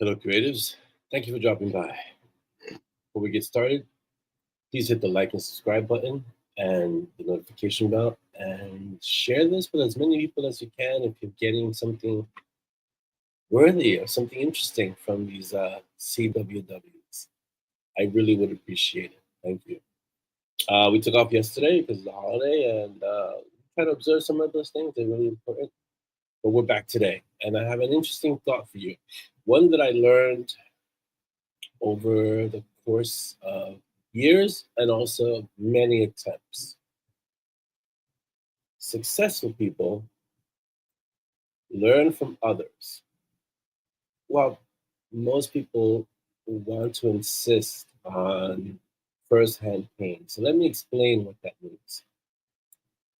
Hello, creatives. Thank you for dropping by. Before we get started, please hit the like and subscribe button and the notification bell and share this with as many people as you can if you're getting something worthy or something interesting from these CWWs. I really would appreciate it. Thank you. We took off yesterday because it's a holiday and try to observe some of those things. They're really important. But we're back today, and I have an interesting thought for you. One that I learned over the course of years and also many attempts. Successful people learn from others, while most people want to insist on first-hand pain. So let me explain what that means.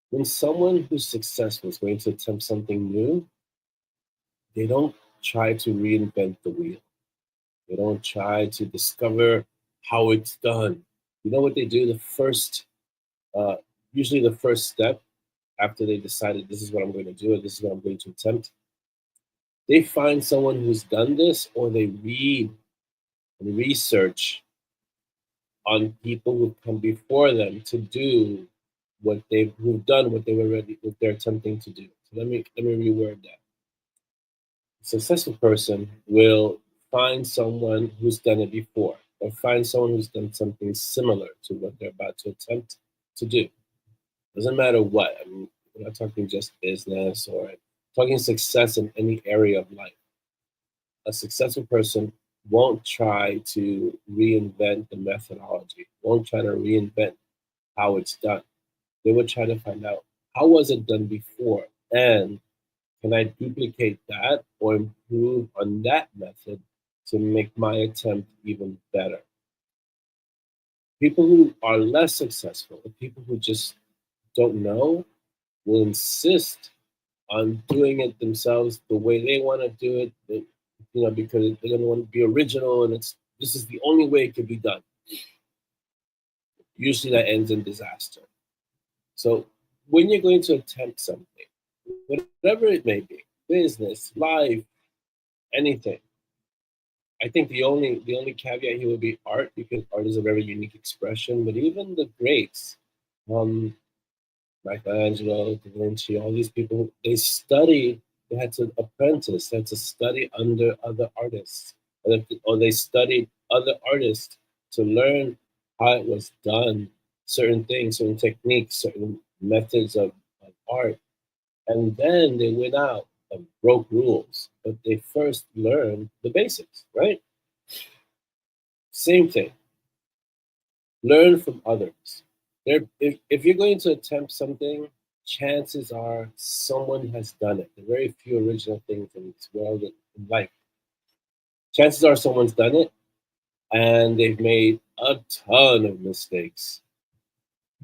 When someone who's successful is going to attempt something new, they don't try to reinvent the wheel. They don't try to discover how it's done. You know what they do? Uh, Usually the first step after they decided this is what I'm going to do or this is what I'm going to attempt, they find someone who's done this or they read and research on people who've come before them to do who've done what they were ready what they're attempting to do. So let me reword that. A successful person will find someone who's done it before or find someone who's done something similar to what they're about to attempt to do. Doesn't matter what. I mean, we're not talking just business or talking success in any area of life. A successful person won't try to reinvent the methodology, won't try to reinvent how it's done. They will try to find out how was it done before and can I duplicate that or improve on that method to make my attempt even better? People who are less successful, the people who just don't know, will insist on doing it themselves the way they want to do it, because they're going to want to be original and this is the only way it could be done. Usually that ends in disaster. So when you're going to attempt something, whatever it may be, business, life, anything, I think the only caveat here would be art because art is a very unique expression. But even the greats, um, Michelangelo, Da Vinci, all these people, they had to apprentice, they had to study under other artists, or they studied other artists to learn how it was done, certain things, certain techniques, certain methods of art. And then they went out and broke rules, but they first learned the basics, right? Same thing. Learn from others. If you're going to attempt something, chances are someone has done it. There are very few original things in this world in life. Chances are someone's done it and they've made a ton of mistakes.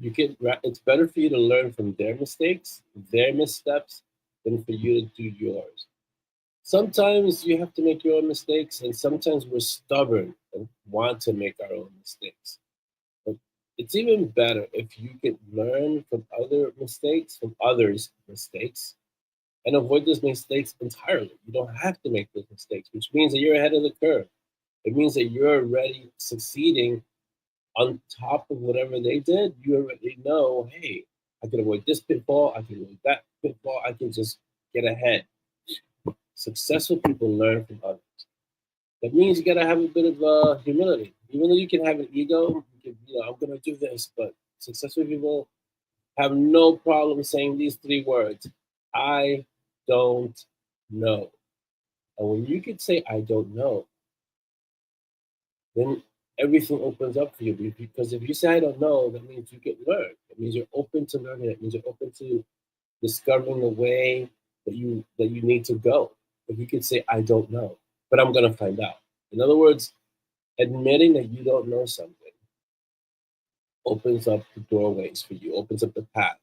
It's better for you to learn from their mistakes, their missteps, than for you to do yours. Sometimes you have to make your own mistakes, and sometimes we're stubborn and want to make our own mistakes. But it's even better if you can learn from from others' mistakes, and avoid those mistakes entirely. You don't have to make those mistakes, which means that you're ahead of the curve. It means that you're already succeeding on top of whatever they did. You already know, hey, I can avoid this pitfall, I can avoid that pitfall, I can just get ahead. Successful people learn from others. That means you gotta have a bit of humility. Even though you can have an ego, I'm gonna do this, but successful people have no problem saying these three words: I don't know. And when you can say I don't know, then everything opens up for you. Because if you say I don't know, that means you can learn. It means you're open to learning. It means you're open to discovering the way that you need to go. If you could say I don't know, but I'm gonna find out. In other words, admitting that you don't know something opens up the doorways for you, opens up the path.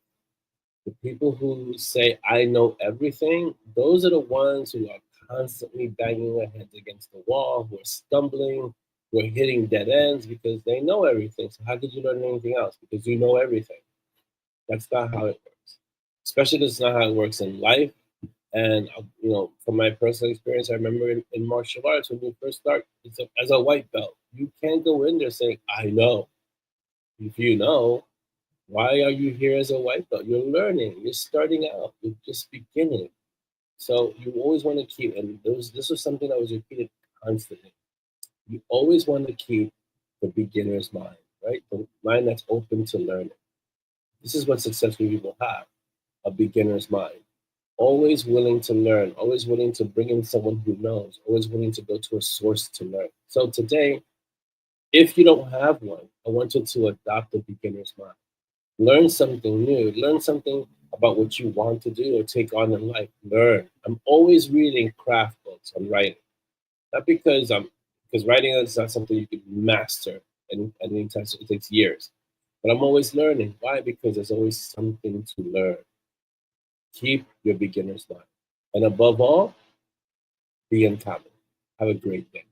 The people who say I know everything, those are the ones who are constantly banging their heads against the wall, who are stumbling, who are hitting dead ends because they know everything. So how could you learn anything else? Because you know everything. That's not how it works. Especially that's not how it works in life And from my personal experience, I remember in martial arts when you first start, as a white belt, you can't go in there saying, "I know." If you know, why are you here as a white belt? You're learning. You're starting out. You're just beginning. So you always want to keep, and this was something that was repeated constantly. You always want to keep the beginner's mind, right? The mind that's open to learning. This is what successful people have: a beginner's mind. Always willing to learn, always willing to bring in someone who knows, always willing to go to a source to learn. So today, if you don't have one, I want you to adopt a beginner's mind. Learn something new, learn something about what you want to do or take on in life. Learn. I'm always reading craft books on writing. Not because writing is not something you can master at any time. So it takes years. But I'm always learning. Why? Because there's always something to learn. Keep your beginner's mind. And above all, be uncommon. Have a great day.